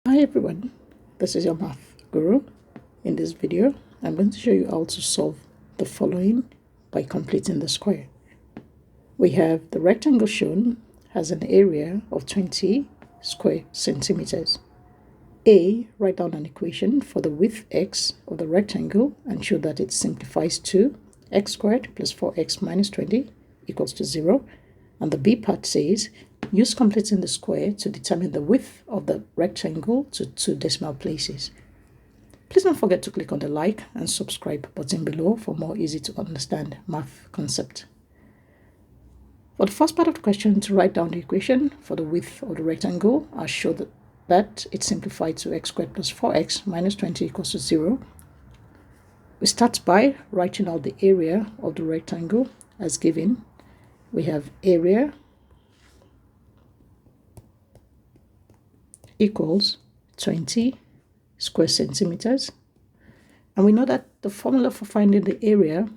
Hi everyone, this is your math guru. In this video, I'm going to show you how to solve the following by completing the square. We have the rectangle shown has an area of 20 square centimeters. A, write down an equation for the width x of the rectangle and show that it simplifies to x squared plus 4x minus 20 equals to 0. And the B part says, use completing the square to determine the width of the rectangle to 2 decimal places. Please don't forget to click on the like and subscribe button below for more easy to understand math concept. For the first part of the question, to write down the equation for the width of the rectangle, I'll show that it's simplified to x squared plus 4x minus 20 equals to 0. We start by writing out the area of the rectangle as given. We have area equals 20 square centimeters. And we know that the formula for finding the area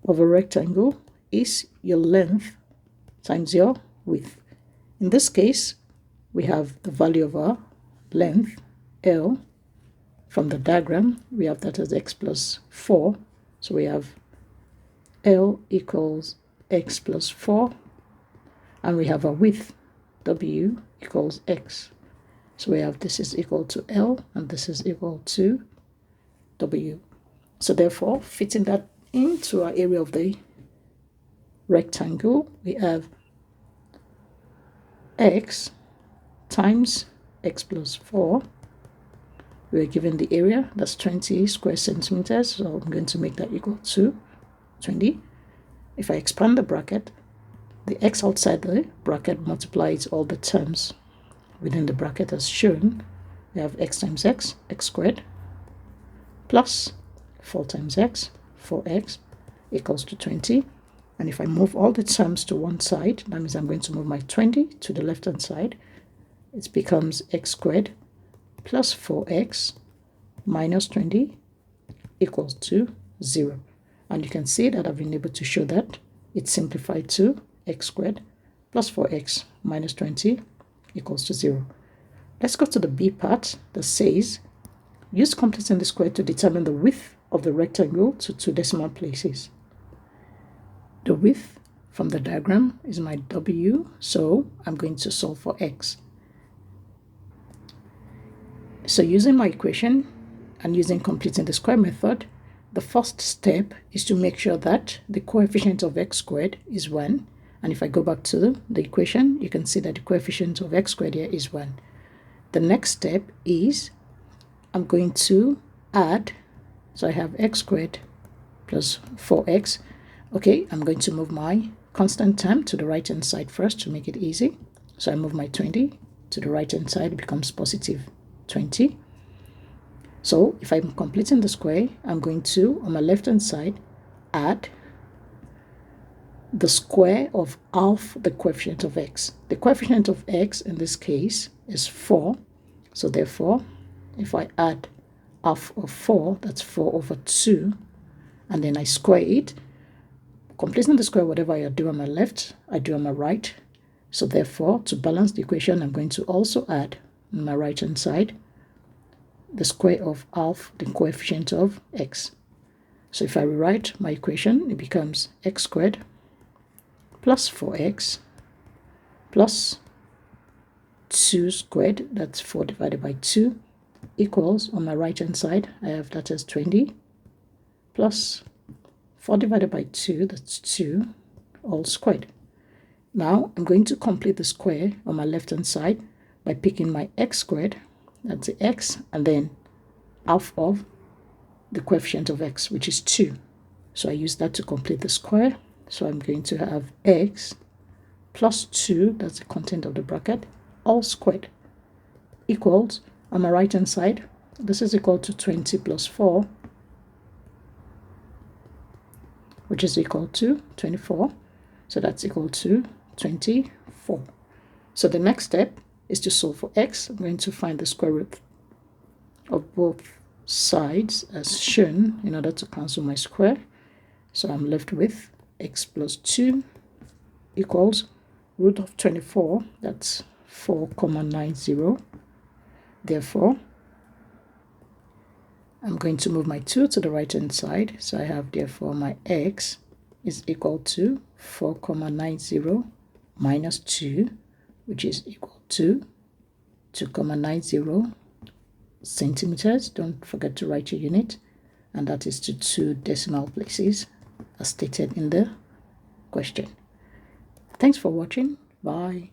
of a rectangle is your length times your width. In this case, we have the value of our length, L. From the diagram, we have that as x plus 4. So we have L equals x plus 4. And we have our width, W, equals x. So we have this is equal to L and this is equal to W. So therefore, fitting that into our area of the rectangle, we have x times x plus 4. We're given the area, that's 20 square centimeters. So I'm going to make that equal to 20. If I expand the bracket, the x outside the bracket multiplies all the terms within the bracket as shown. We have x times x, x squared, plus 4 times x, 4x, equals to 20. And if I move all the terms to one side, that means I'm going to move my 20 to the left-hand side. It becomes x squared plus 4x minus 20 equals to 0. And you can see that I've been able to show that it's simplified to x squared plus 4x minus 20 equals to 0. Let's go to the B part that says, use completing the square to determine the width of the rectangle to 2 decimal places. The width from the diagram is my W, so I'm going to solve for x. So using my equation and using completing the square method, the first step is to make sure that the coefficient of x squared is 1. And if I go back to the equation, you can see that the coefficient of x squared here is 1. The next step is I'm going to add, so I have x squared plus 4x. Okay, I'm going to move my constant term to the right-hand side first to make it easy. So I move my 20 to the right-hand side, it becomes positive 20. So if I'm completing the square, I'm going to, on my left-hand side, add the square of half the coefficient of x. The coefficient of x in this case is 4. So therefore, if I add half of 4, that's 4 over 2, and then I square it. Completing the square, whatever I do on my left, I do on my right. So therefore, to balance the equation, I'm going to also add on my right-hand side the square of half the coefficient of x. So if I rewrite my equation, it becomes x squared plus 4x plus 2 squared, that's 4 divided by 2, equals, on my right-hand side, I have that as 20, plus 4 divided by 2, that's 2, all squared. Now, I'm going to complete the square on my left-hand side by picking my x squared, that's the x, and then half of the coefficient of x, which is 2. So I use that to complete the square. So I'm going to have x plus 2, that's the content of the bracket, all squared, equals, on my right-hand side, this is equal to 20 plus 4, which is equal to 24. So that's equal to 24. So the next step is to solve for x. I'm going to find the square root of both sides as shown in order to cancel my square. So I'm left with x plus 2 equals root of 24, that's 4,90, Therefore, I'm going to move my 2 to the right hand side. So I have therefore my x is equal to 4,90 minus 2, which is equal to 2,90 centimeters. Don't forget to write your unit, and that is to 2 decimal places as stated in the question. Thanks for watching. Bye.